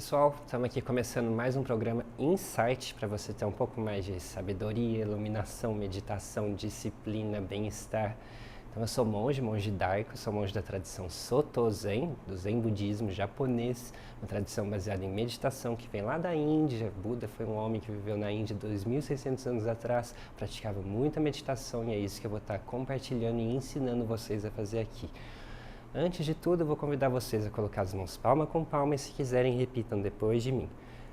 pessoal, estamos aqui começando mais um programa Insight para você ter um pouco mais de sabedoria, iluminação, meditação, disciplina, bem-estar. Então eu sou monge Daico, sou monge da tradição Soto Zen, do Zen budismo japonês, uma tradição baseada em meditação que vem lá da Índia. Buda foi um homem que viveu na Índia 2.600 anos atrás, praticava muita meditação e é isso que eu vou estar compartilhando e ensinando vocês a fazer aqui. Antes de tudo, eu vou convidar vocês a colocar as mãos palma com palma e, se quiserem, repitam depois de mim.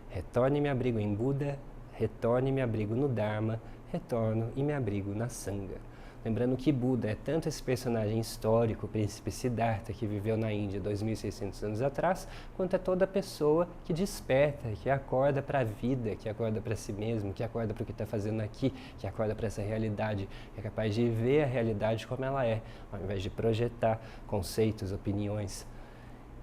Retorne e me abrigo em Buda, retorne e me abrigo no Dharma, retorno e me abrigo na Sangha. Lembrando que Buda é tanto esse personagem histórico, o príncipe Siddhartha, que viveu na Índia 2.600 anos atrás, quanto é toda pessoa que desperta, que acorda para a vida, que acorda para si mesmo, que acorda para o que está fazendo aqui, que acorda para essa realidade, que é capaz de ver a realidade como ela é, ao invés de projetar conceitos, opiniões.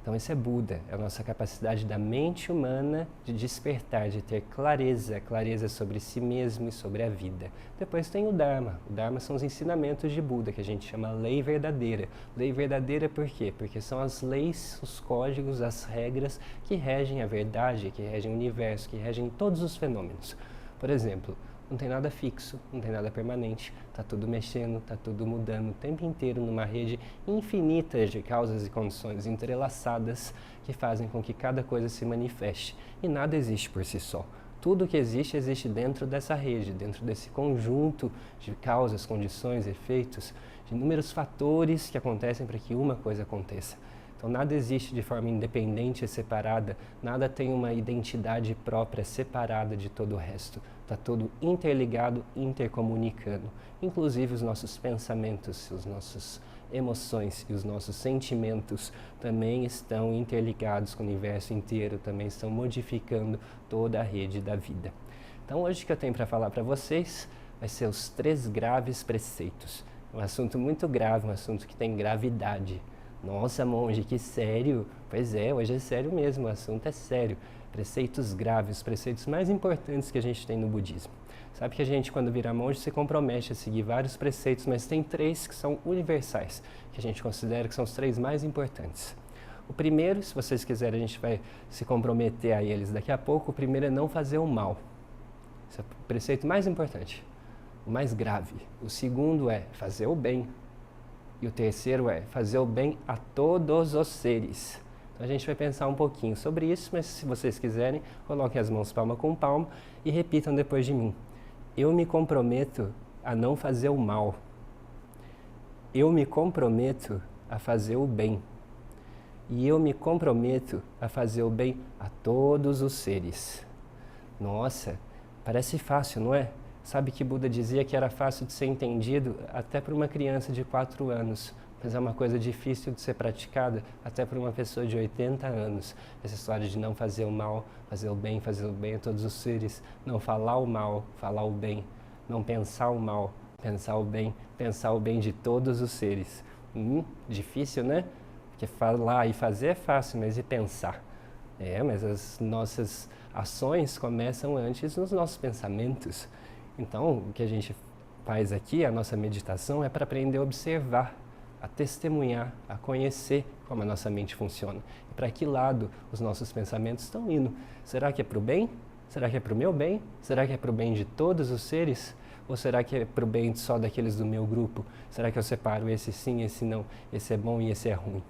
Então esse é Buda, é a nossa capacidade da mente humana de despertar, de ter clareza sobre si mesmo e sobre a vida. Depois tem o Dharma. O Dharma são os ensinamentos de Buda, que a gente chama lei verdadeira. Lei verdadeira por quê? Porque são as leis, os códigos, as regras que regem a verdade, que regem o universo, que regem todos os fenômenos. Por exemplo, não tem nada fixo, não tem nada permanente, está tudo mexendo, está tudo mudando o tempo inteiro numa rede infinita de causas e condições entrelaçadas que fazem com que cada coisa se manifeste. E nada existe por si só. Tudo que existe, existe dentro dessa rede, dentro desse conjunto de causas, condições, efeitos, de inúmeros fatores que acontecem para que uma coisa aconteça. Então nada existe de forma independente e separada, nada tem uma identidade própria separada de todo o resto. Está tudo interligado, intercomunicando. Inclusive os nossos pensamentos, as nossas emoções e os nossos sentimentos também estão interligados com o universo inteiro, também estão modificando toda a rede da vida. Então hoje o que eu tenho para falar para vocês vai ser os 3 graves preceitos. Um assunto muito grave, um assunto que tem gravidade. Nossa, monge, que sério! Pois é, hoje é sério mesmo, o assunto é sério. Preceitos graves, os preceitos mais importantes que a gente tem no budismo. Sabe que a gente, quando vira monge, se compromete a seguir vários preceitos, mas tem 3 que são universais, que a gente considera que são os 3 mais importantes. O primeiro, se vocês quiserem, a gente vai se comprometer a eles daqui a pouco. O primeiro é não fazer o mal. Esse é o preceito mais importante, o mais grave. O segundo é fazer o bem. E o terceiro é fazer o bem a todos os seres. Então a gente vai pensar um pouquinho sobre isso, mas se vocês quiserem, coloquem as mãos palma com palma e repitam depois de mim. Eu me comprometo a não fazer o mal. Eu me comprometo a fazer o bem. E eu me comprometo a fazer o bem a todos os seres. Nossa, parece fácil, não é? Sabe que Buda dizia que era fácil de ser entendido até por uma criança de 4 anos, mas é uma coisa difícil de ser praticada até por uma pessoa de 80 anos. Essa história de não fazer o mal, fazer o bem a todos os seres, não falar o mal, falar o bem, não pensar o mal, pensar o bem de todos os seres. Difícil, né? Porque falar e fazer é fácil, mas e pensar? Mas as nossas ações começam antes nos nossos pensamentos. Então, o que a gente faz aqui, a nossa meditação, é para aprender a observar, a testemunhar, a conhecer como a nossa mente funciona. E para que lado os nossos pensamentos estão indo? Será que é para o bem? Será que é para o meu bem? Será que é para o bem de todos os seres? Ou será que é para o bem só daqueles do meu grupo? Será que eu separo esse sim, esse não, esse é bom e esse é ruim?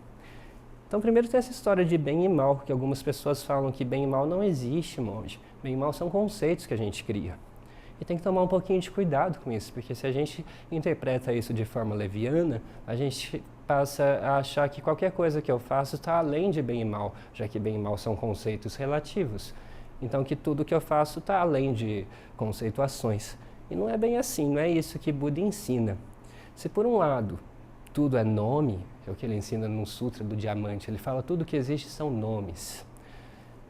Então, primeiro tem essa história de bem e mal, que algumas pessoas falam que bem e mal não existe, monge. Bem e mal são conceitos que a gente cria. E tem que tomar um pouquinho de cuidado com isso, porque se a gente interpreta isso de forma leviana, a gente passa a achar que qualquer coisa que eu faço está além de bem e mal, já que bem e mal são conceitos relativos. Então que tudo que eu faço está além de conceituações. E não é bem assim, não é isso que Buda ensina. Se por um lado tudo é nome, é o que ele ensina no Sutra do Diamante, ele fala tudo que existe são nomes.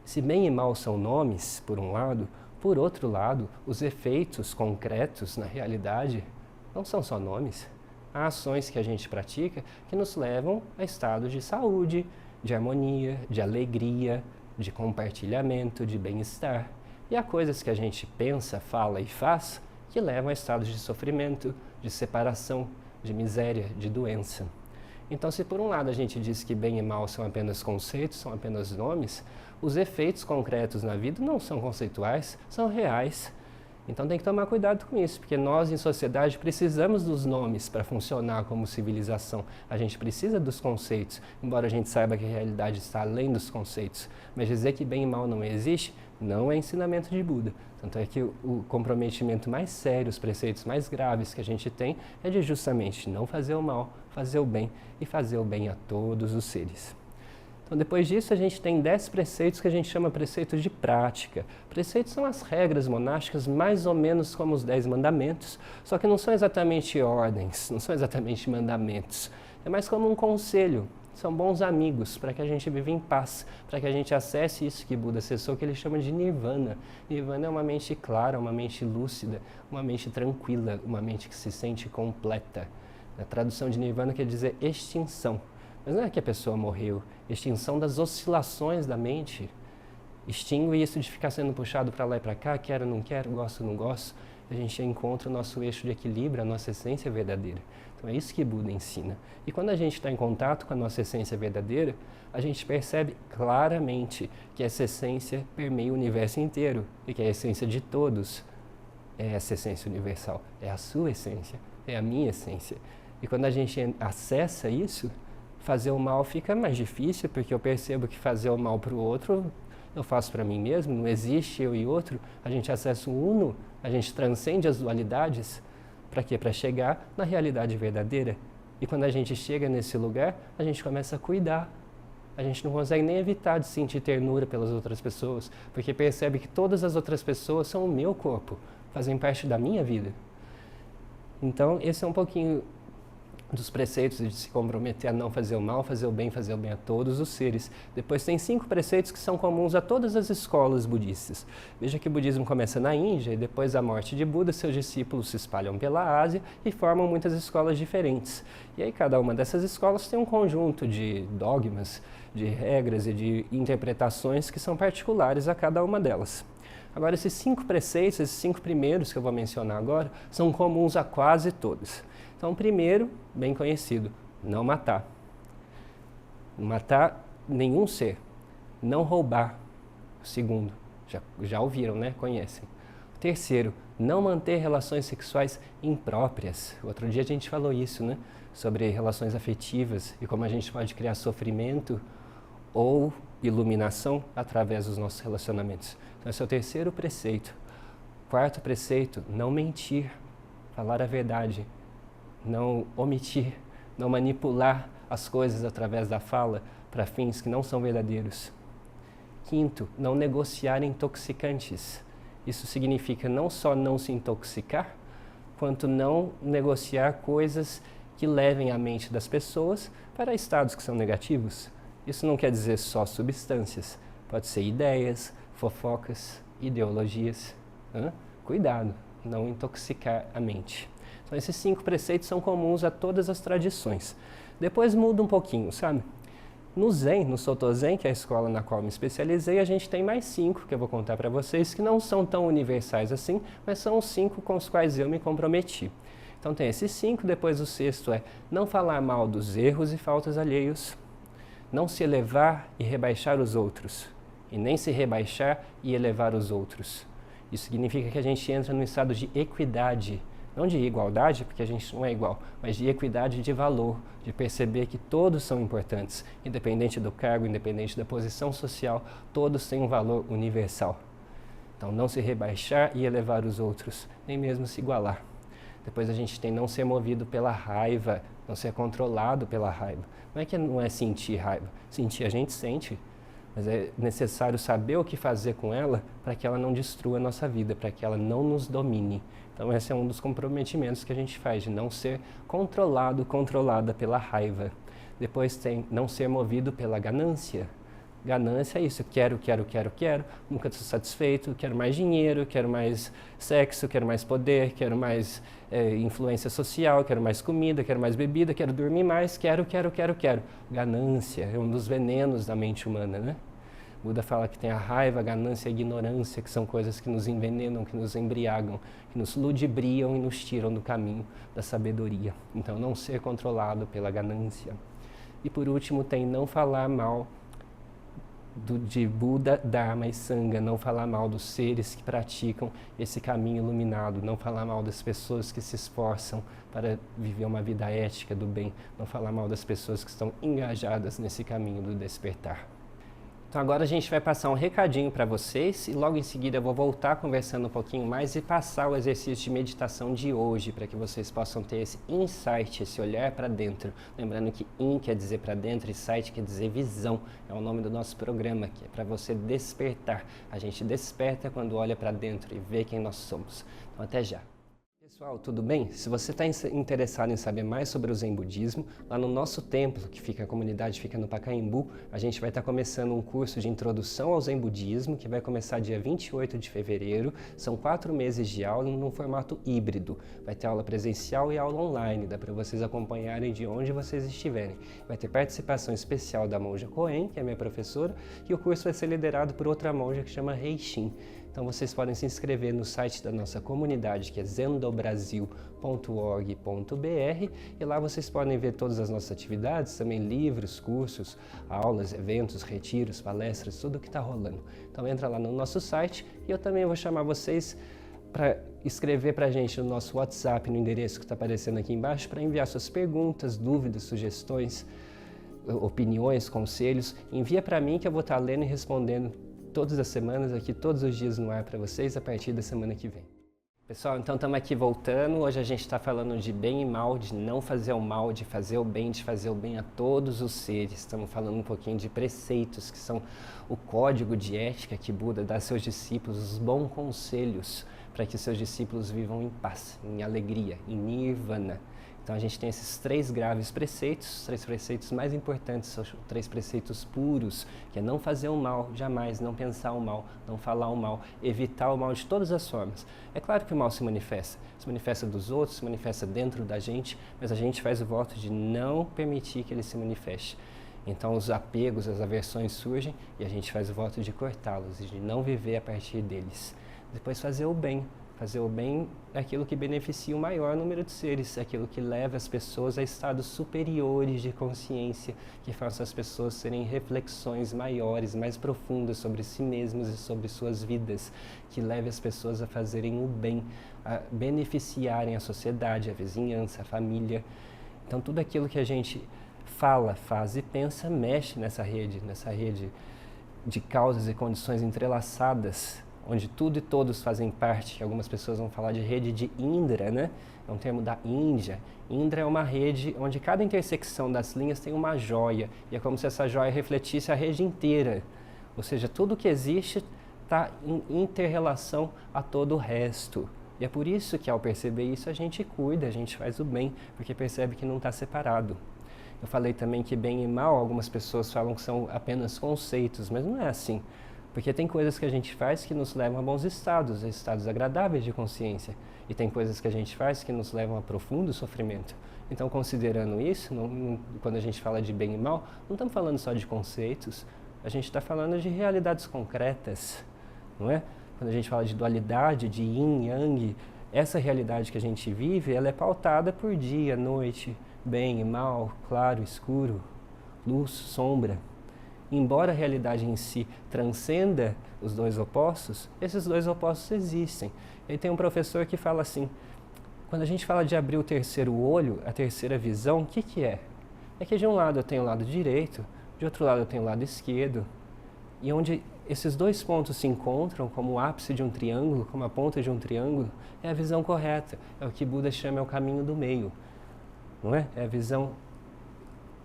Se bem e mal são nomes, por um lado, por outro lado, os efeitos concretos na realidade não são só nomes. Há ações que a gente pratica que nos levam a estados de saúde, de harmonia, de alegria, de compartilhamento, de bem-estar. E há coisas que a gente pensa, fala e faz que levam a estados de sofrimento, de separação, de miséria, de doença. Então, se por um lado a gente diz que bem e mal são apenas conceitos, são apenas nomes, Os efeitos concretos na vida não são conceituais, são reais. Então tem que tomar cuidado com isso, porque nós em sociedade precisamos dos nomes para funcionar como civilização. A gente precisa dos conceitos, embora a gente saiba que a realidade está além dos conceitos. Mas dizer que bem e mal não existe, não é ensinamento de Buda. Tanto é que o comprometimento mais sério, os preceitos mais graves que a gente tem é de justamente não fazer o mal, fazer o bem e fazer o bem a todos os seres. Então, depois disso, a gente tem 10 preceitos que a gente chama preceitos de prática. Preceitos são as regras monásticas, mais ou menos como os 10 mandamentos, só que não são exatamente ordens, não são exatamente mandamentos. É mais como um conselho, são bons amigos para que a gente viva em paz, para que a gente acesse isso que Buda acessou, que ele chama de Nirvana. Nirvana é uma mente clara, uma mente lúcida, uma mente tranquila, uma mente que se sente completa. A tradução de Nirvana quer dizer extinção. Mas não é que a pessoa morreu, extinção das oscilações da mente. Extingue isso de ficar sendo puxado para lá e para cá, quero, não quero, gosto, não gosto. A gente encontra o nosso eixo de equilíbrio, a nossa essência verdadeira. Então é isso que Buda ensina. E quando a gente está em contato com a nossa essência verdadeira, a gente percebe claramente que essa essência permeia o universo inteiro e que a essência de todos é essa essência universal. É a sua essência, é a minha essência. E quando a gente acessa isso, fazer o mal fica mais difícil, porque eu percebo que fazer o mal para o outro eu faço para mim mesmo, não existe eu e outro, a gente acessa o uno, a gente transcende as dualidades. Para quê? Para chegar na realidade verdadeira. E quando a gente chega nesse lugar, a gente começa a cuidar. A gente não consegue nem evitar de sentir ternura pelas outras pessoas, porque percebe que todas as outras pessoas são o meu corpo, fazem parte da minha vida. Então, esse é um pouquinho dos preceitos de se comprometer a não fazer o mal, fazer o bem a todos os seres. Depois tem 5 preceitos que são comuns a todas as escolas budistas. Veja que o budismo começa na Índia e depois da morte de Buda, seus discípulos se espalham pela Ásia e formam muitas escolas diferentes. E aí cada uma dessas escolas tem um conjunto de dogmas, de regras e de interpretações que são particulares a cada uma delas. Agora, esses 5 preceitos, esses 5 primeiros que eu vou mencionar agora, são comuns a quase todos. Então, o primeiro, bem conhecido, não matar. Não matar nenhum ser. Não roubar. O segundo, já ouviram, né? Conhecem. O terceiro, não manter relações sexuais impróprias. Outro dia a gente falou isso, né? Sobre relações afetivas e como a gente pode criar sofrimento ou iluminação através dos nossos relacionamentos. Então, esse é o terceiro preceito. Quarto preceito, não mentir. Falar a verdade. Não omitir, não manipular as coisas através da fala para fins que não são verdadeiros. Quinto, não negociar intoxicantes. Isso significa não só não se intoxicar, quanto não negociar coisas que levem a mente das pessoas para estados que são negativos. Isso não quer dizer só substâncias, pode ser ideias, fofocas, ideologias. Cuidado, não intoxicar a mente. Então, esses 5 preceitos são comuns a todas as tradições. Depois muda um pouquinho, sabe? No Zen, no Soto Zen, que é a escola na qual me especializei, a gente tem mais 5 que eu vou contar para vocês, que não são tão universais assim, mas são os 5 com os quais eu me comprometi. Então tem esses 5, depois o sexto é não falar mal dos erros e faltas alheios, não se elevar e rebaixar os outros, e nem se rebaixar e elevar os outros. Isso significa que a gente entra no estado de equidade, não de igualdade, porque a gente não é igual, mas de equidade de valor, de perceber que todos são importantes, independente do cargo, independente da posição social, todos têm um valor universal. Então, não se rebaixar e elevar os outros, nem mesmo se igualar. Depois a gente tem não ser movido pela raiva, não ser controlado pela raiva. Não é que não é sentir raiva, sentir a gente sente, mas é necessário saber o que fazer com ela para que ela não destrua a nossa vida, para que ela não nos domine. Então esse é um dos comprometimentos que a gente faz, de não ser controlado, controlada pela raiva. Depois tem não ser movido pela ganância. Ganância é isso, quero, nunca estou satisfeito, quero mais dinheiro, quero mais sexo, quero mais poder, quero mais influência social, quero mais comida, quero mais bebida, quero dormir mais, quero. Ganância é um dos venenos da mente humana, né? Buda fala que tem a raiva, a ganância e a ignorância, que são coisas que nos envenenam, que nos embriagam, que nos ludibriam e nos tiram do caminho da sabedoria. Então, não ser controlado pela ganância. E por último, tem não falar mal de Buda, Dharma e Sangha, não falar mal dos seres que praticam esse caminho iluminado, não falar mal das pessoas que se esforçam para viver uma vida ética do bem, não falar mal das pessoas que estão engajadas nesse caminho do despertar. Então agora a gente vai passar um recadinho para vocês e logo em seguida eu vou voltar conversando um pouquinho mais e passar o exercício de meditação de hoje para que vocês possam ter esse insight, esse olhar para dentro. Lembrando que in quer dizer para dentro e sight quer dizer visão. É o nome do nosso programa, que é para você despertar. A gente desperta quando olha para dentro e vê quem nós somos. Então até já. Pessoal, tudo bem? Se você está interessado em saber mais sobre o Zen Budismo, lá no nosso templo, a comunidade fica no Pacaembu, a gente vai estar começando um curso de introdução ao Zen Budismo, que vai começar dia 28 de fevereiro. São 4 meses de aula num formato híbrido. Vai ter aula presencial e aula online, dá para vocês acompanharem de onde vocês estiverem. Vai ter participação especial da monja Koen, que é minha professora, e o curso vai ser liderado por outra monja que chama Reishin. Então vocês podem se inscrever no site da nossa comunidade, que é zendobrasil.org.br, e lá vocês podem ver todas as nossas atividades, também livros, cursos, aulas, eventos, retiros, palestras, tudo que está rolando. Então entra lá no nosso site e eu também vou chamar vocês para escrever para a gente no nosso WhatsApp, no endereço que está aparecendo aqui embaixo, para enviar suas perguntas, dúvidas, sugestões, opiniões, conselhos. Envia para mim que eu vou estar lendo e respondendo todas as semanas, aqui todos os dias no ar para vocês, a partir da semana que vem. Pessoal, então estamos aqui voltando. Hoje a gente está falando de bem e mal, de não fazer o mal, de fazer o bem a todos os seres. Estamos falando um pouquinho de preceitos, que são o código de ética que Buda dá aos seus discípulos, os bons conselhos para que seus discípulos vivam em paz, em alegria, em nirvana. Então a gente tem esses 3 graves preceitos, 3 preceitos mais importantes, são 3 preceitos puros, que é não fazer o mal, jamais, não pensar o mal, não falar o mal, evitar o mal de todas as formas. É claro que o mal se manifesta dos outros, se manifesta dentro da gente, mas a gente faz o voto de não permitir que ele se manifeste. Então os apegos, as aversões surgem e a gente faz o voto de cortá-los e de não viver a partir deles. Depois fazer o bem. Fazer o bem é aquilo que beneficia o maior número de seres, é aquilo que leva as pessoas a estados superiores de consciência, que faça as pessoas terem reflexões maiores, mais profundas sobre si mesmos e sobre suas vidas, que leve as pessoas a fazerem o bem, a beneficiarem a sociedade, a vizinhança, a família. Então tudo aquilo que a gente fala, faz e pensa mexe nessa rede de causas e condições entrelaçadas, onde tudo e todos fazem parte. Algumas pessoas vão falar de rede de Indra, né? É um termo da Índia. Indra é uma rede onde cada intersecção das linhas tem uma joia, e é como se essa joia refletisse a rede inteira. Ou seja, tudo que existe está em inter-relação a todo o resto. E é por isso que ao perceber isso a gente cuida, a gente faz o bem, porque percebe que não está separado. Eu falei também que bem e mal, algumas pessoas falam que são apenas conceitos, mas não é assim. Porque tem coisas que a gente faz que nos levam a bons estados, a estados agradáveis de consciência. E tem coisas que a gente faz que nos levam a profundo sofrimento. Então, considerando isso, quando a gente fala de bem e mal, não estamos falando só de conceitos, a gente está falando de realidades concretas, não é? Quando a gente fala de dualidade, de yin, yang, essa realidade que a gente vive, ela é pautada por dia, noite, bem e mal, claro, escuro, luz, sombra. Embora a realidade em si transcenda os 2 opostos, esses 2 opostos existem. E tem um professor que fala assim, quando a gente fala de abrir o terceiro olho, a terceira visão, o que é? É que de um lado eu tenho o lado direito, de outro lado eu tenho o lado esquerdo, e onde esses 2 pontos se encontram, como o ápice de um triângulo, como a ponta de um triângulo, é a visão correta, é o que Buda chama o caminho do meio, não é? É a visão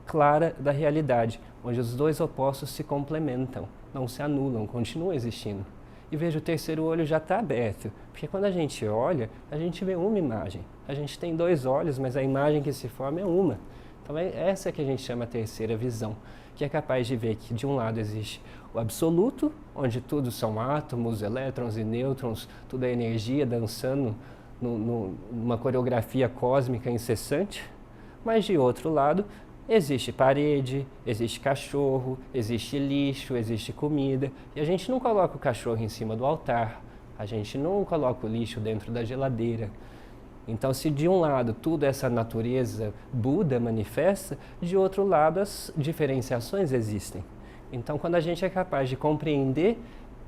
clara da realidade, onde os 2 opostos se complementam, não se anulam, continuam existindo. E veja, o terceiro olho já está aberto, porque quando a gente olha, a gente vê uma imagem. A gente tem 2 olhos, mas a imagem que se forma é uma. Então é essa que a gente chama a terceira visão, que é capaz de ver que de um lado existe o absoluto, onde tudo são átomos, elétrons e nêutrons, tudo é energia dançando numa coreografia cósmica incessante, mas de outro lado existe parede, existe cachorro, existe lixo, existe comida. E a gente não coloca o cachorro em cima do altar, a gente não coloca o lixo dentro da geladeira. Então, se de um lado tudo essa natureza Buda manifesta, de outro lado as diferenciações existem. Então, quando a gente é capaz de compreender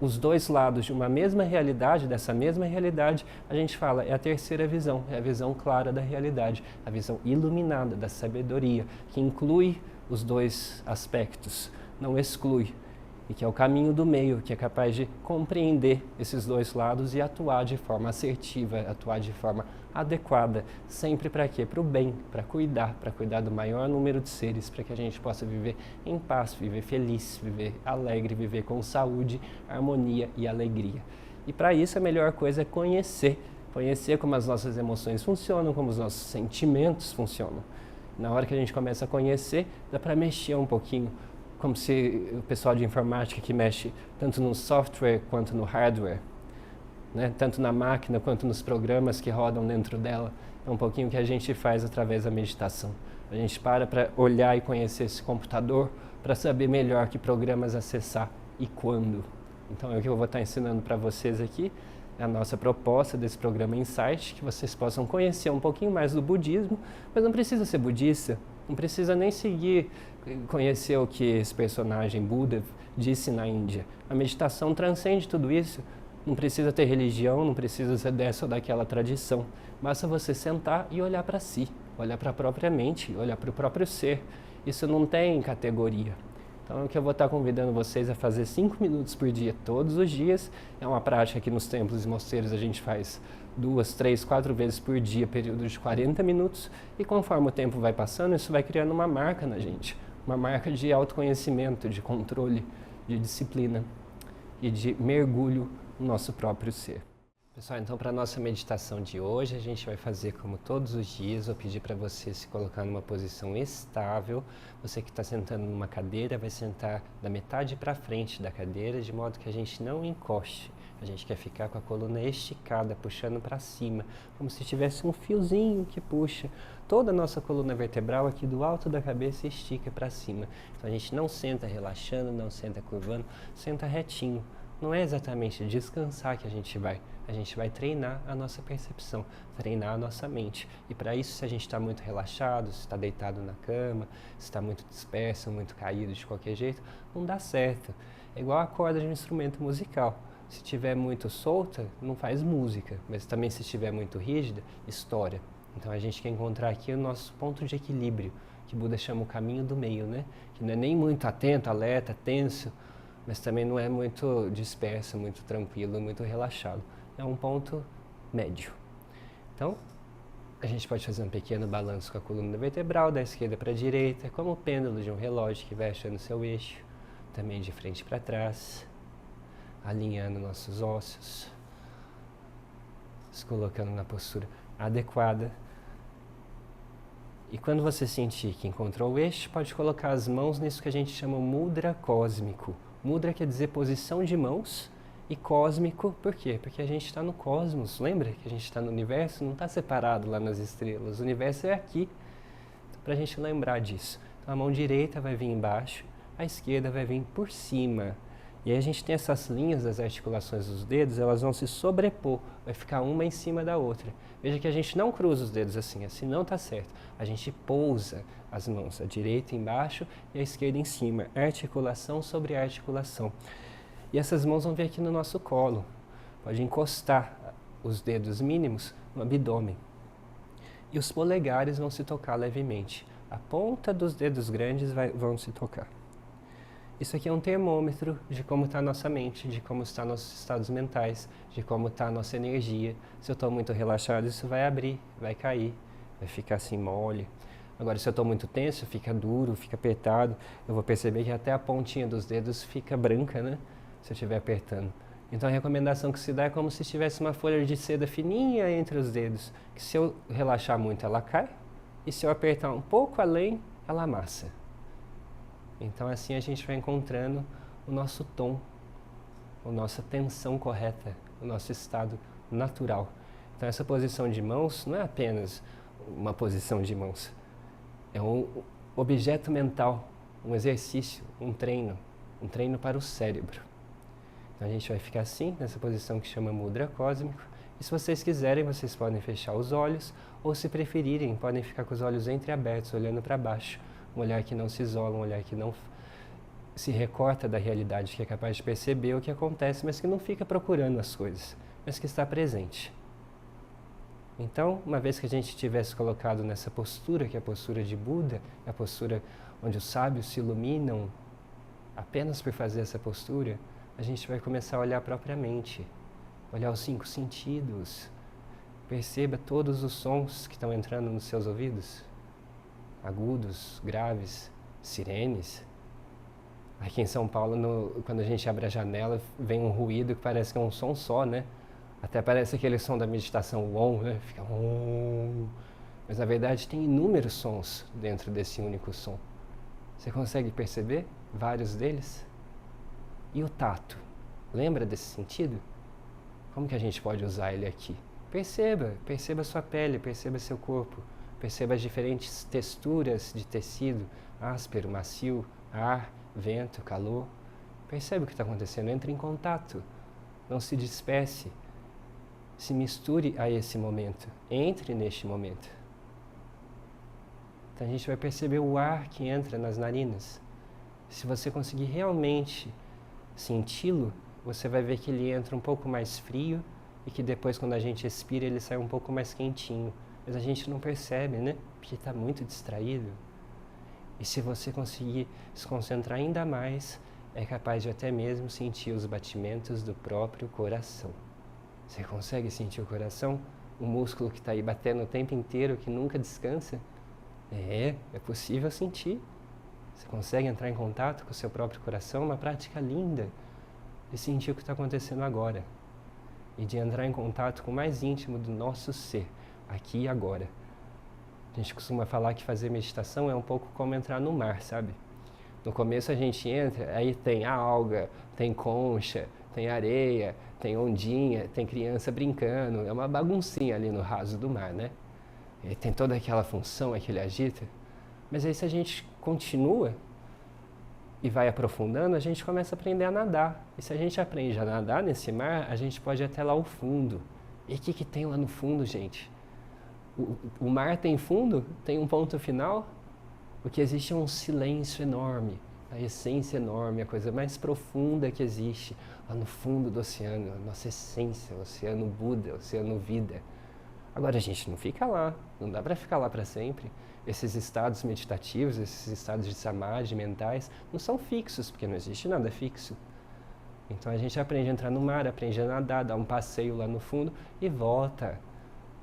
os dois lados de uma mesma realidade, dessa mesma realidade, a gente fala, é a terceira visão, é a visão clara da realidade, a visão iluminada da sabedoria, que inclui os dois aspectos, não exclui, e que é o caminho do meio, que é capaz de compreender esses dois lados e atuar de forma assertiva, atuar de forma adequada, sempre para quê? Para o bem, para cuidar do maior número de seres, para que a gente possa viver em paz, viver feliz, viver alegre, viver com saúde, harmonia e alegria. E para isso a melhor coisa é conhecer como as nossas emoções funcionam, como os nossos sentimentos funcionam. Na hora que a gente começa a conhecer, dá para mexer um pouquinho, como se o pessoal de informática que mexe tanto no software quanto no hardware, né? Tanto na máquina quanto nos programas que rodam dentro dela. É um pouquinho que a gente faz através da meditação. A gente para olhar e conhecer esse computador para saber melhor que programas acessar e quando. Então é o que eu vou estar ensinando para vocês aqui, é a nossa proposta desse programa Insight, que vocês possam conhecer um pouquinho mais do budismo, mas não precisa ser budista, não precisa nem conhecer o que esse personagem Buda disse na Índia. A meditação transcende tudo isso. Não precisa ter religião, não precisa ser dessa ou daquela tradição. Basta você sentar e olhar para si, olhar para a própria mente, olhar para o próprio ser. Isso não tem categoria. Então, o que eu vou estar convidando vocês a fazer 5 minutos por dia, todos os dias. É uma prática que nos templos e mosteiros a gente faz 2, 3, 4 vezes por dia, período de 40 minutos. E conforme o tempo vai passando, isso vai criando uma marca na gente. Uma marca de autoconhecimento, de controle, de disciplina e de mergulho no nosso próprio ser. Pessoal, então para a nossa meditação de hoje, a gente vai fazer como todos os dias. Vou pedir para você se colocar numa posição estável. Você que está sentando numa cadeira, vai sentar da metade para frente da cadeira, de modo que a gente não encoste. A gente quer ficar com a coluna esticada, puxando para cima, como se tivesse um fiozinho que puxa. Toda a nossa coluna vertebral aqui do alto da cabeça estica para cima. Então a gente não senta relaxando, não senta curvando, senta retinho. Não é exatamente descansar que a gente vai treinar a nossa percepção, treinar a nossa mente. E para isso, se a gente está muito relaxado, se está deitado na cama, se está muito disperso, muito caído de qualquer jeito, não dá certo. É igual a corda de um instrumento musical. Se estiver muito solta, não faz música, mas também se estiver muito rígida, estoura. Então a gente quer encontrar aqui o nosso ponto de equilíbrio, que Buda chama o caminho do meio, né? Que não é nem muito atento, alerta, tenso, mas também não é muito disperso, muito tranquilo, muito relaxado. É um ponto médio. Então, a gente pode fazer um pequeno balanço com a coluna vertebral, da esquerda para a direita, como o pêndulo de um relógio que vai achando seu eixo, também de frente para trás, alinhando nossos ossos, se colocando na postura adequada. E quando você sentir que encontrou o eixo, pode colocar as mãos nisso que a gente chama mudra cósmico. Mudra quer dizer posição de mãos, e cósmico, por quê? Porque a gente está no cosmos, lembra que a gente está no universo, não está separado lá nas estrelas, o universo é aqui, então, para a gente lembrar disso. Então, a mão direita vai vir embaixo, a esquerda vai vir por cima, e aí a gente tem essas linhas das articulações dos dedos, elas vão se sobrepor, vai ficar uma em cima da outra. Veja que a gente não cruza os dedos assim não está certo. A gente pousa as mãos, a direita embaixo e a esquerda em cima, articulação sobre articulação. E essas mãos vão vir aqui no nosso colo. Pode encostar os dedos mínimos no abdômen. E os polegares vão se tocar levemente. A ponta dos dedos grandes vão se tocar. Isso aqui é um termômetro de como está a nossa mente, de como estão nossos estados mentais, de como está a nossa energia. Se eu estou muito relaxado, isso vai abrir, vai cair, vai ficar assim mole. Agora, se eu estou muito tenso, fica duro, fica apertado. Eu vou perceber que até a pontinha dos dedos fica branca, né? Se eu estiver apertando. Então a recomendação que se dá é como se tivesse uma folha de seda fininha entre os dedos, que se eu relaxar muito ela cai, e se eu apertar um pouco além, ela amassa. Então assim a gente vai encontrando o nosso tom, a nossa tensão correta, o nosso estado natural. Então essa posição de mãos não é apenas uma posição de mãos, é um objeto mental, um exercício, um treino para o cérebro. Então a gente vai ficar assim, nessa posição que chama mudra cósmico. E se vocês quiserem, vocês podem fechar os olhos, ou se preferirem, podem ficar com os olhos entreabertos, olhando para baixo. Um olhar que não se isola, um olhar que não se recorta da realidade, que é capaz de perceber o que acontece, mas que não fica procurando as coisas, mas que está presente. Então, uma vez que a gente tivesse colocado nessa postura, que é a postura de Buda, é a postura onde os sábios se iluminam, apenas por fazer essa postura, a gente vai começar a olhar propriamente, olhar os 5 sentidos. Perceba todos os sons que estão entrando nos seus ouvidos, agudos, graves, sirenes. Aqui em São Paulo, quando a gente abre a janela, vem um ruído que parece que é um som só, né? Até parece aquele som da meditação, o om, né? Fica om. Mas na verdade tem inúmeros sons dentro desse único som. Você consegue perceber vários deles? E o tato? Lembra desse sentido? Como que a gente pode usar ele aqui? Perceba a sua pele, perceba seu corpo, perceba as diferentes texturas de tecido, áspero, macio, ar, vento, calor. Percebe o que está acontecendo, entre em contato, não se disperse, se misture a esse momento, entre neste momento. Então a gente vai perceber o ar que entra nas narinas. Se você conseguir realmente senti-lo, você vai ver que ele entra um pouco mais frio e que depois, quando a gente expira, ele sai um pouco mais quentinho. Mas a gente não percebe, né? Porque está muito distraído. E se você conseguir se concentrar ainda mais, é capaz de até mesmo sentir os batimentos do próprio coração. Você consegue sentir o coração? O músculo que está aí batendo o tempo inteiro, que nunca descansa? É possível sentir. Você consegue entrar em contato com o seu próprio coração? Uma prática linda de sentir o que está acontecendo agora. E de entrar em contato com o mais íntimo do nosso ser, aqui e agora. A gente costuma falar que fazer meditação é um pouco como entrar no mar, sabe? No começo a gente entra, aí tem alga, tem concha, tem areia, tem ondinha, tem criança brincando, é uma baguncinha ali no raso do mar, né? E tem toda aquela função, aquele agita. Mas aí se a gente continua e vai aprofundando, a gente começa a aprender a nadar. E se a gente aprende a nadar nesse mar, a gente pode ir até lá ao fundo. E o que tem lá no fundo, gente? O mar tem fundo? Tem um ponto final? O que existe é um silêncio enorme, a essência enorme, a coisa mais profunda que existe lá no fundo do oceano, a nossa essência, o oceano Buda, o oceano vida. Agora a gente não fica lá, não dá para ficar lá para sempre. Esses estados meditativos, esses estados de samadhi mentais, não são fixos, porque não existe nada fixo. Então a gente aprende a entrar no mar, aprende a nadar, dá um passeio lá no fundo e volta.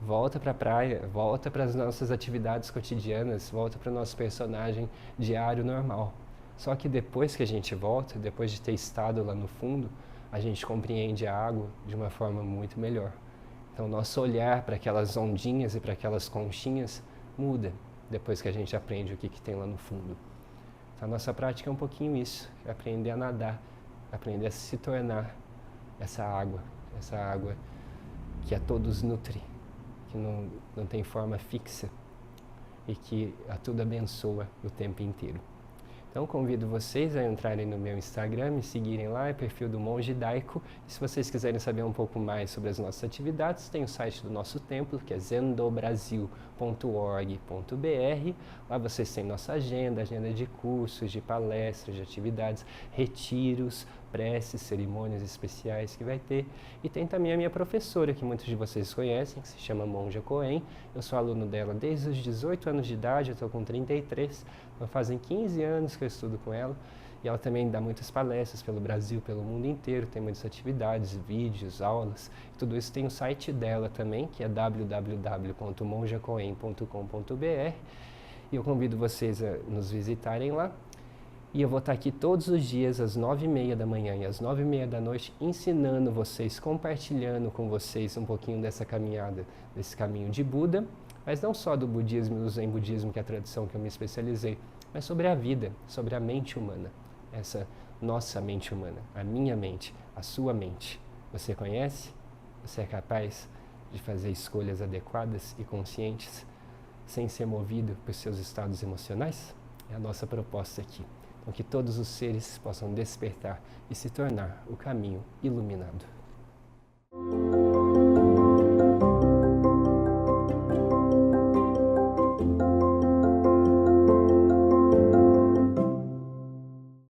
Volta para a praia, volta para as nossas atividades cotidianas, volta para o nosso personagem diário normal. Só que depois que a gente volta, depois de ter estado lá no fundo, a gente compreende a água de uma forma muito melhor. Então, nosso olhar para aquelas ondinhas e para aquelas conchinhas muda depois que a gente aprende o que tem lá no fundo. Então, a nossa prática é um pouquinho isso, é aprender a nadar, aprender a se tornar essa água que a todos nutre, que não tem forma fixa e que a tudo abençoa o tempo inteiro. Então convido vocês a entrarem no meu Instagram, me seguirem lá, é perfil do Monge Daico. E se vocês quiserem saber um pouco mais sobre as nossas atividades, tem o site do nosso templo, que é zendobrasil.org.br. Lá vocês têm nossa agenda de cursos, de palestras, de atividades, retiros, preces, cerimônias especiais que vai ter. E tem também a minha professora, que muitos de vocês conhecem, que se chama Monja Coen. Eu sou aluno dela desde os 18 anos de idade, eu estou com 33, então fazem 15 anos que eu estudo com ela. E ela também dá muitas palestras pelo Brasil, pelo mundo inteiro, tem muitas atividades, vídeos, aulas. Tudo isso tem o site dela também, que é www.monjacoen.com.br. E eu convido vocês a nos visitarem lá. E eu vou estar aqui todos os dias, às 9h30 da manhã e às 9h30 da noite, ensinando vocês, compartilhando com vocês um pouquinho dessa caminhada, desse caminho de Buda, mas não só do budismo e do Zen budismo, que é a tradição que eu me especializei, mas sobre a vida, sobre a mente humana, essa nossa mente humana, a minha mente, a sua mente. Você conhece? Você é capaz de fazer escolhas adequadas e conscientes, sem ser movido por seus estados emocionais? É a nossa proposta aqui. Então, que todos os seres possam despertar e se tornar o caminho iluminado.